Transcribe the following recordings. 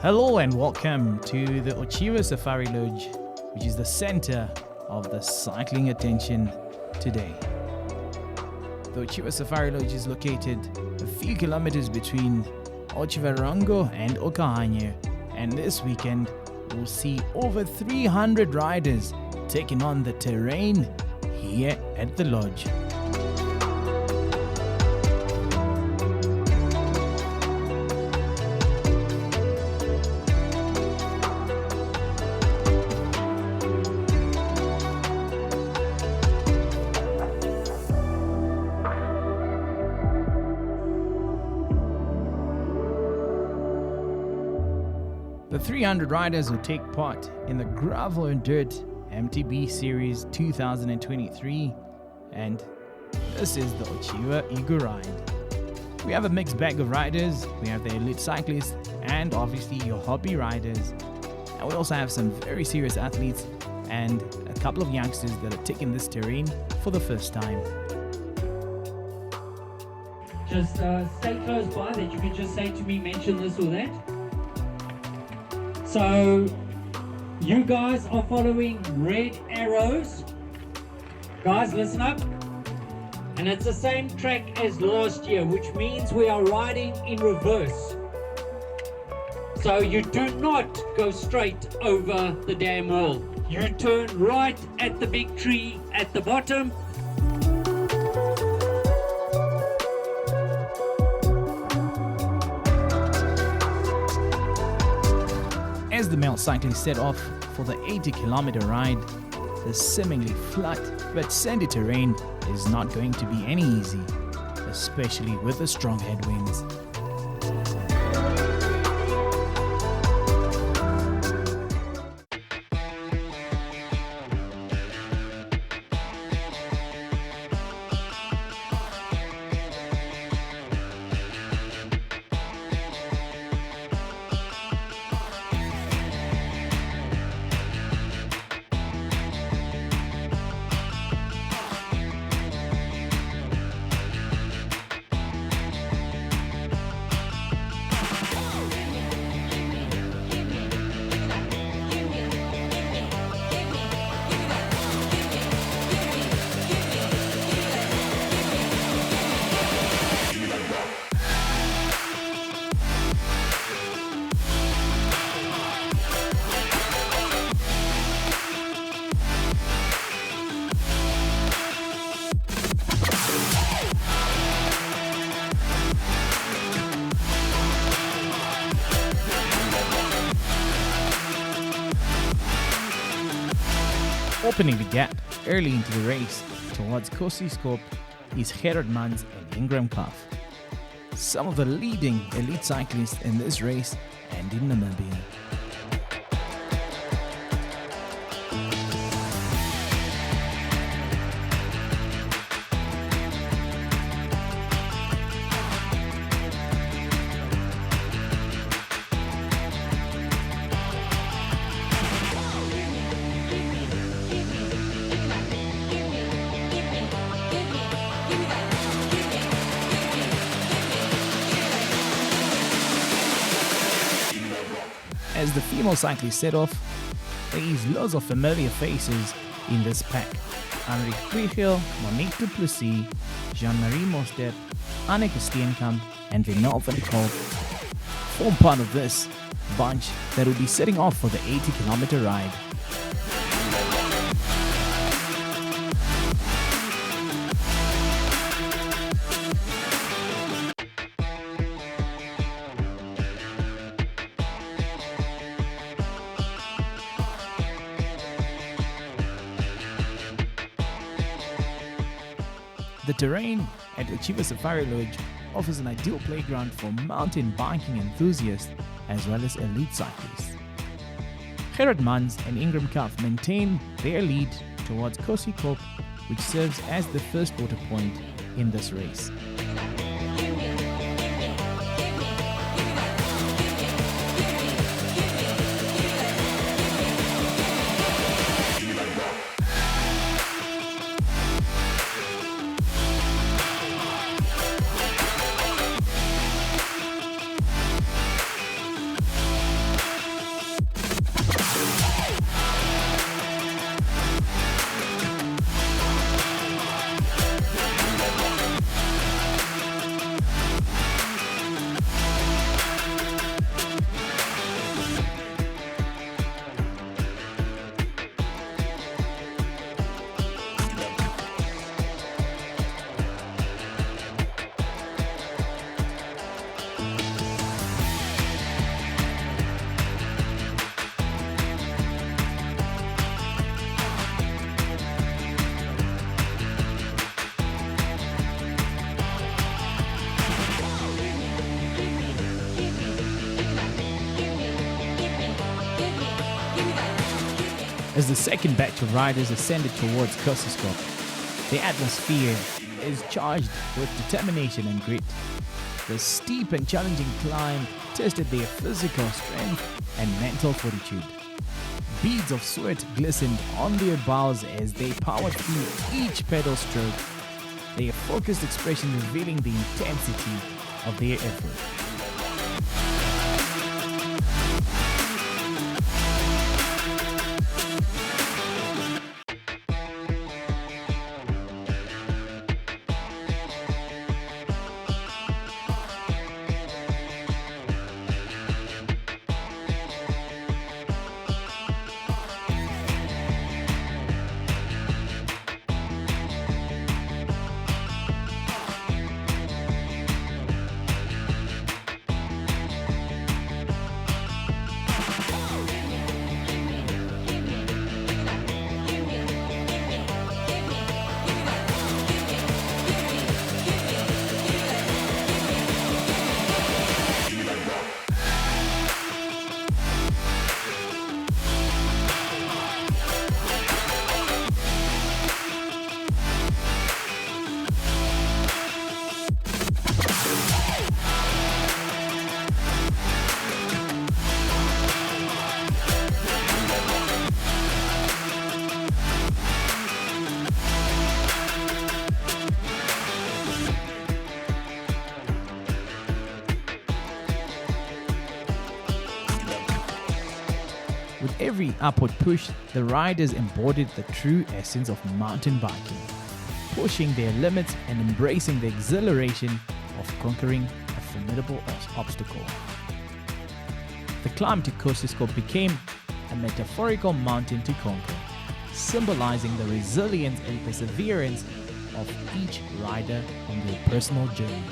Hello and welcome to the Otjiwa Safari Lodge, which is the center of the cycling attention today. The Otjiwa Safari Lodge is located a few kilometers between Otjiwarongo and Otjiwa, and this weekend we'll see over 300 riders taking on the terrain here at the lodge. The 300 riders will take part in the Gravel and Dirt MTB Series 2023, and this is the Otjiwa ride. We have a mixed bag of riders. We have the elite cyclists and obviously your hobby riders. And we also have some very serious athletes and a couple of youngsters that are taking this terrain for the first time. Just stay close by that you can just say to me, mention this or that. So you guys are following red arrows. Guys, listen up. And it's the same track as last year, which means we are riding in reverse. So you do not go straight over the dam wall. You turn right at the big tree at the bottom. As the male cyclists set off for the 80-kilometer ride, the seemingly flat but sandy terrain is not going to be any easy, especially with the strong headwinds. Opening the gap early into the race towards Kosiskop is Gerard Mans and Ingram Cuff, some of the leading elite cyclists in this race and in Namibia. As the female cyclists set off, there is lots of familiar faces in this pack. Henrik Kriegel, Monique Du Plessis, Jean-Marie Mostert, Anneke Steenkamp and Vinal van Kolk form part of this bunch that will be setting off for the 80-kilometer ride. The terrain at Otjiwa Safari Lodge offers an ideal playground for mountain biking enthusiasts as well as elite cyclists. Gerard Mans and Ingram Kauf maintain their lead towards Kosikop, which serves as the first water point in this race. As the second batch of riders ascended towards Kossiskop, the atmosphere is charged with determination and grit. The steep and challenging climb tested their physical strength and mental fortitude. Beads of sweat glistened on their brows as they powered through each pedal stroke, their focused expression revealing the intensity of their effort. With every upward push, the riders embodied the true essence of mountain biking, pushing their limits and embracing the exhilaration of conquering a formidable obstacle. The climb to Kossiskop became a metaphorical mountain to conquer, symbolizing the resilience and perseverance of each rider on their personal journey.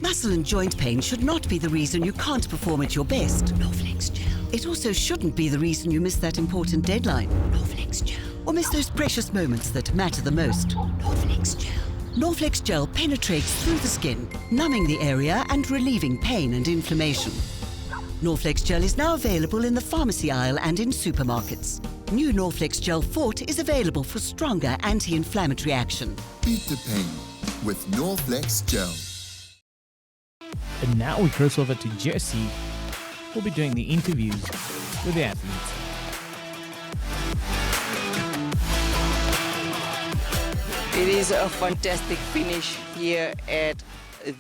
Muscle and joint pain should not be the reason you can't perform at your best. Norflex Gel. It also shouldn't be the reason you miss that important deadline. Norflex Gel. Or miss those precious moments that matter the most. Norflex Gel. Norflex Gel penetrates through the skin, numbing the area and relieving pain and inflammation. Norflex Gel is now available in the pharmacy aisle and in supermarkets. New Norflex Gel Fort is available for stronger anti-inflammatory action. Beat the pain with Norflex Gel. And now we cross over to Jesse, who'll be doing the interviews with the athletes. It is a fantastic finish here at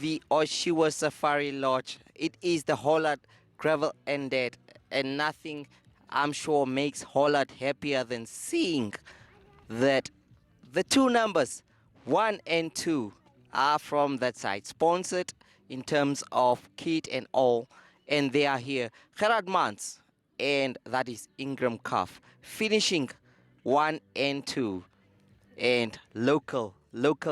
the Otjiwa Safari Lodge. It is the Hollard Gravel Ended, and nothing, I'm sure, makes Hollard happier than seeing that the two numbers, 1 and 2, are from that side, sponsored in terms of kit and all, and they are here. Gerard Mans, and that is Ingram Cuff, finishing 1 and 2. And local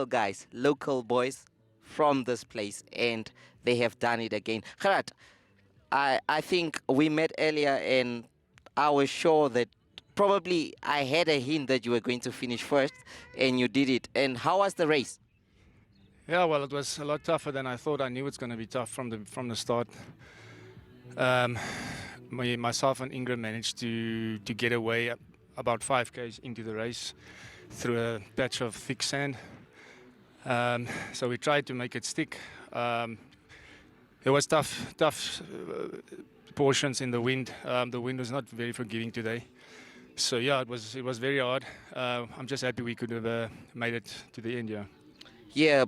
guys, local boys from this place, and they have done it again. Gerard, I think we met earlier, and I was sure that probably I had a hint that you were going to finish first, and you did it. And how was the race? Yeah, well, it was a lot tougher than I thought. I knew it's going to be tough from the start. Myself and Ingram managed to get away about 5 k's into the race through a patch of thick sand. So we tried to make it stick. There was tough portions in the wind. The wind was not very forgiving today. So yeah, it was very hard. I'm just happy we could have made it to the end. Yeah. Yeah,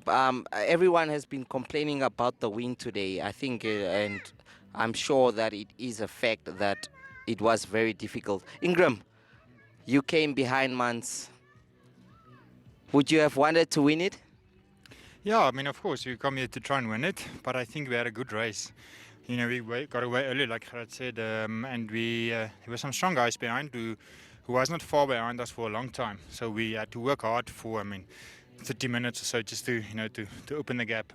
everyone has been complaining about the wind today, I think, and I'm sure that it is a fact that it was very difficult. Ingram, you came behind Mans. Would you have wanted to win it? Yeah, I mean, of course, we come here to try and win it, but I think we had a good race. You know, we got away early, like Gerard said, and there were some strong guys behind who was not far behind us for a long time. So we had to work hard for, 30 minutes or so just to open the gap.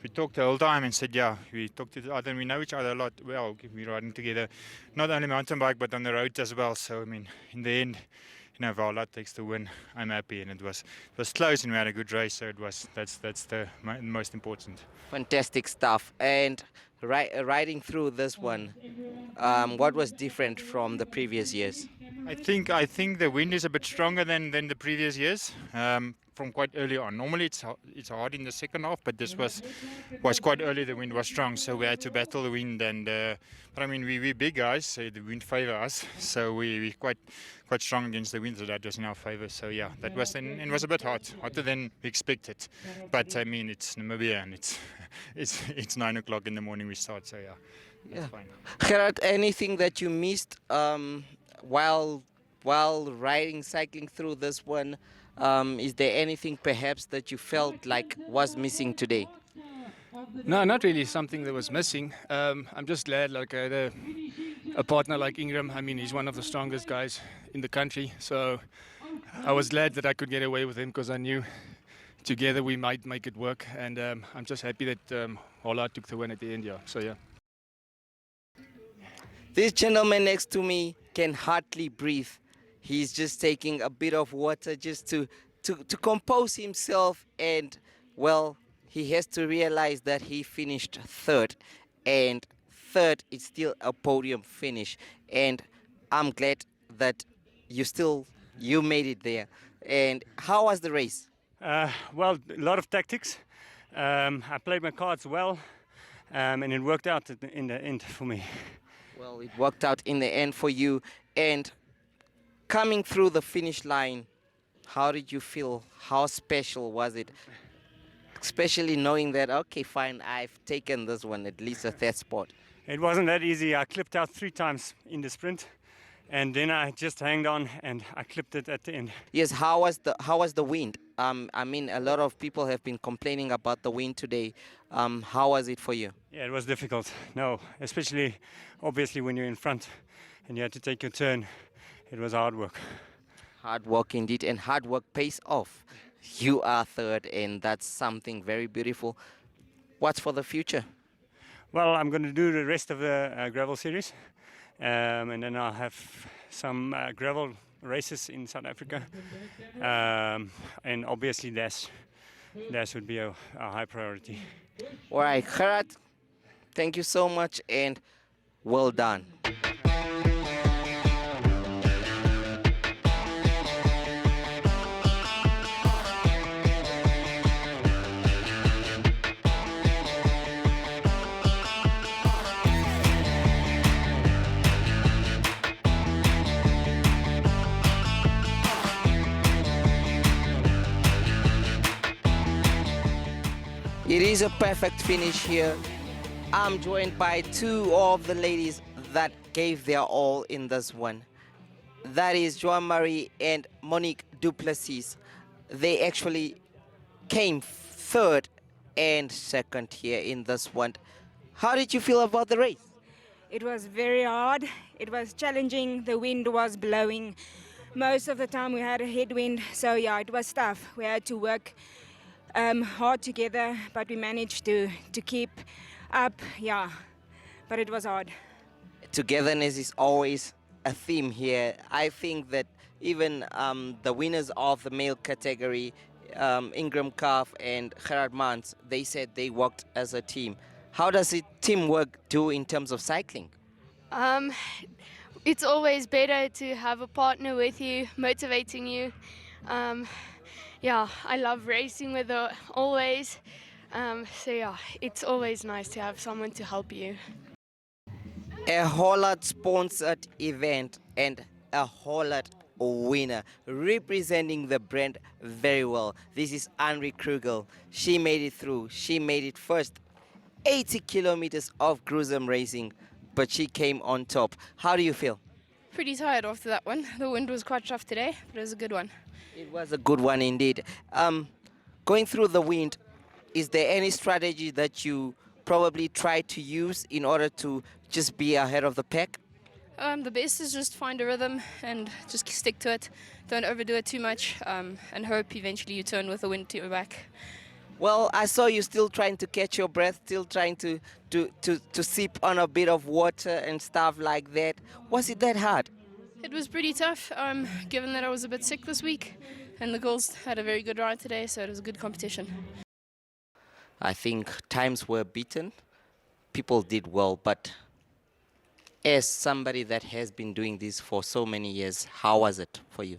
We talked the whole time and said, yeah, we talked to each other and we know each other a lot. Well, we're riding together, not only mountain bike, but on the road as well. So, in the end, if our lot takes the win, I'm happy. And it was close and we had a good race. So that's the most important. Fantastic stuff. And riding through this one, what was different from the previous years? I think the wind is a bit stronger than the previous years. From quite early on. Normally it's hard in the second half, but this was quite early. The wind was strong, so we had to battle the wind. And but we're big guys, so the wind favor us. So we quite strong against the wind, so that was in our favor. So yeah, that was and was a bit hotter than we expected. But it's Namibia and it's 9 o'clock in the morning we start. So yeah, that's fine. Gerard, anything that you missed while cycling through this one? Is there anything perhaps that you felt like was missing today? No, not really something that was missing. I'm just glad like I had a partner like Ingram. He's one of the strongest guys in the country. So I was glad that I could get away with him because I knew together we might make it work. And I'm just happy that Hollard took the win at the end. Yeah. So yeah. This gentleman next to me can hardly breathe. He's just taking a bit of water just to compose himself, and well, he has to realize that he finished third, and third is still a podium finish, and I'm glad that you made it there. And how was the race? Well, a lot of tactics. I played my cards well, and it worked out in the end for me. Well, it worked out in the end for you. And coming through the finish line, how did you feel? How special was it? especially knowing that, okay, fine, I've taken this one, at least a third spot? It wasn't that easy. I clipped out 3 times in the sprint, and then I just hanged on and I clipped it at the end. Yes, how was the wind? I mean, a lot of people have been complaining about the wind today. How was it for you? Yeah, it was difficult. No, especially obviously when you're in front and you had to take your turn. It was hard work. Hard work indeed, and hard work pays off. You are third, and that's something very beautiful. What's for the future? Well, I'm going to do the rest of the gravel series, and then I'll have some gravel races in South Africa, and obviously dash would be a high priority. All right, Gerard, thank you so much, and well done. It is a perfect finish here. I'm joined by 2 of the ladies that gave their all in this one. That is Joan-Marie and Monique Duplessis. They actually came third and second here in this one. How did you feel about the race? It was very hard. It was challenging. The wind was blowing. Most of the time we had a headwind, so yeah, it was tough. We had to work hard together, but we managed to keep up, yeah, but it was hard. Togetherness is always a theme here. I think that even the winners of the male category, Ingram Kaaf and Gerard Mans, they said they worked as a team. How does it teamwork do in terms of cycling? It's always better to have a partner with you, motivating you. Yeah, I love racing with her always. So yeah, it's always nice to have someone to help you. A Hollard sponsored event and a Hollard winner, representing the brand very well. This is Anri Krugel. She made it through. She made it first. 80 kilometers of gruesome racing, but she came on top. How do you feel? Pretty tired after that one. The wind was quite tough today, but it was a good one. It was a good one indeed. Going through the wind, is there any strategy that you probably try to use in order to just be ahead of the pack? The best is just find a rhythm and just stick to it. Don't overdo it too much, and hope eventually you turn with the wind to your back. Well, I saw you still trying to catch your breath, still trying to sip on a bit of water and stuff like that. Was it that hard? It was pretty tough, given that I was a bit sick this week, and the girls had a very good ride today, so it was a good competition. I think times were beaten. People did well, but as somebody that has been doing this for so many years, how was it for you?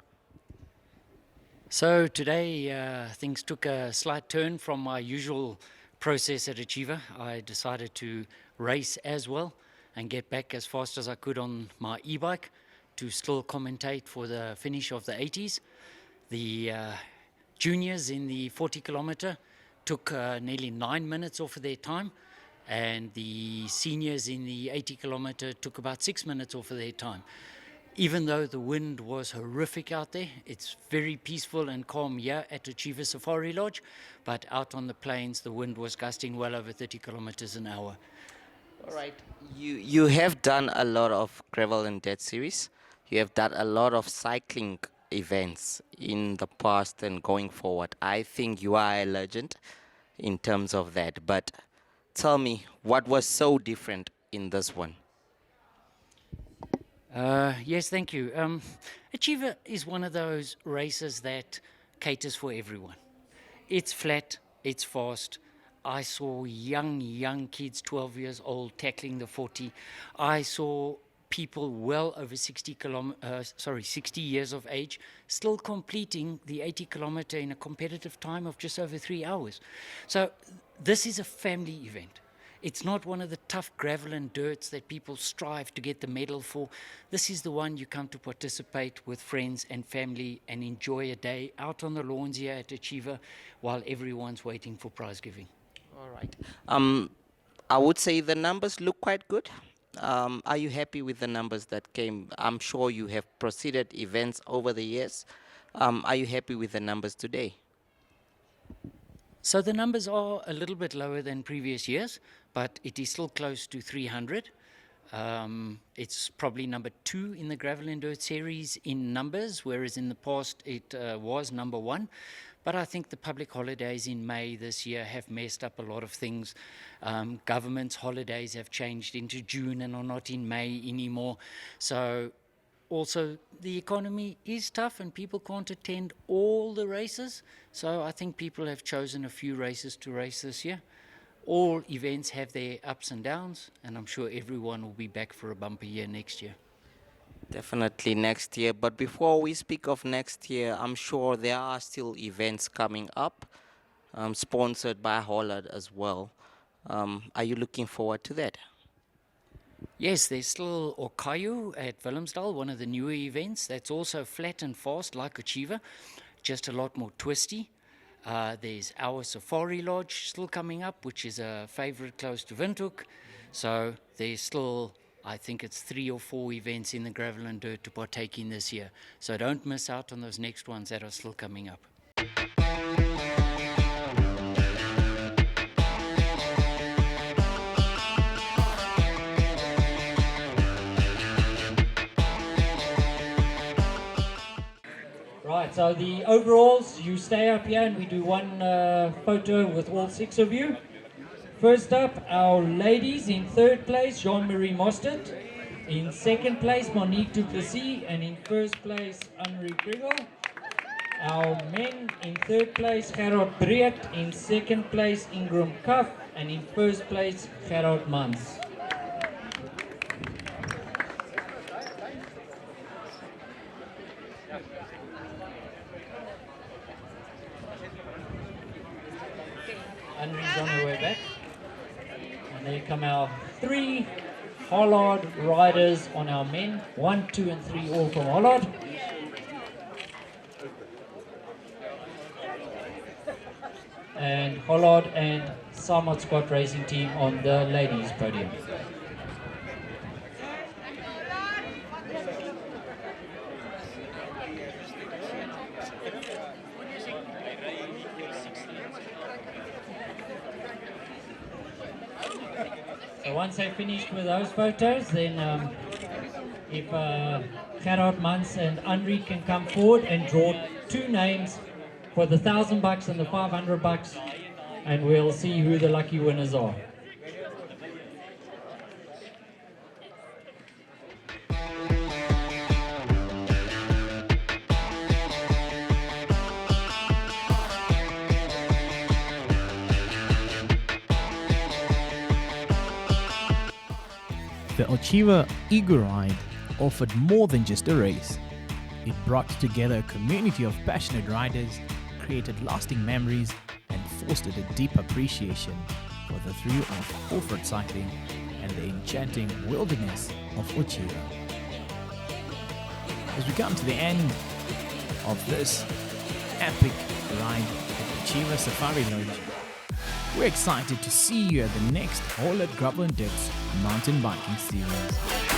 So today things took a slight turn from my usual process at Otjiwa. I decided to race as well and get back as fast as I could on my e-bike to still commentate for the finish of the 80s. The juniors in the 40 kilometer took nearly 9 minutes off of their time, and the seniors in the 80 kilometer took about 6 minutes off of their time. Even though the wind was horrific out there, it's very peaceful and calm here at Otjiwa Safari Lodge, but out on the plains the wind was gusting well over 30 kilometers an hour. All right, you have done a lot of gravel and dirt series. You have done a lot of cycling events in the past and going forward. I think you are a legend in terms of that. But tell me, what was so different in this one? Yes, thank you. Otjiwa is one of those races that caters for everyone. It's flat, it's fast. I saw young kids, 12 years old, tackling the 40. I saw people well over 60 years of age still completing the 80 kilometer in a competitive time of just over 3 hours. So this is a family event. It's not one of the tough gravel and dirts that people strive to get the medal for. This is the one you come to participate with friends and family and enjoy a day out on the lawns here at Otjiwa while everyone's waiting for prize giving. All right. I would say the numbers look quite good. Are you happy with the numbers that came? I'm sure you have proceeded events over the years. Are you happy with the numbers today? So the numbers are a little bit lower than previous years, but it is still close to 300. It's probably number 2 in the gravel and dirt series in numbers, whereas in the past it was number 1. But I think the public holidays in May this year have messed up a lot of things. Government's holidays have changed into June and are not in May anymore. So also the economy is tough and people can't attend all the races. So I think people have chosen a few races to race this year. All events have their ups and downs, and I'm sure everyone will be back for a bumper year next year. Definitely next year. But before we speak of next year, I'm sure there are still events coming up, sponsored by Hollard as well. Are you looking forward to that? Yes, there's still Otjiwa at Willemsdal, one of the newer events. That's also flat and fast like Otjiwa, just a lot more twisty. There's our Safari Lodge still coming up, which is a favorite close to Windhoek. So there's still, I think it's 3 or 4 events in the gravel and dirt to partake in this year. So don't miss out on those next ones that are still coming up. Right, so the overalls, you stay up here and we do one photo with all 6 of you. First up, our ladies in 3rd place, Jean-Marie Mostert. In 2nd place, Monique Duplessis. And in 1st place, Henri Grigel. Our men in 3rd place, Gerard Breed. In 2nd place, Ingram Cuff. And in 1st place, Gerard Mans. Henri's on her way back. And there come our 3 Hollard riders on our men. 1, 2 and 3 all from Hollard. And Hollard and Samad Scott Racing Team on the ladies podium. So once they've finished with those photos, then if Gerard Mans and Henri can come forward and draw 2 names for the $1,000 and the $500, and we'll see who the lucky winners are. The Otjiwa Eagle Ride offered more than just a race. It brought together a community of passionate riders, created lasting memories, and fostered a deep appreciation for the thrill of off-road cycling and the enchanting wilderness of Otjiwa. As we come to the end of this epic ride at Otjiwa Safari Lodge, we're excited to see you at the next Hollard Gravel and Dirt mountain biking series.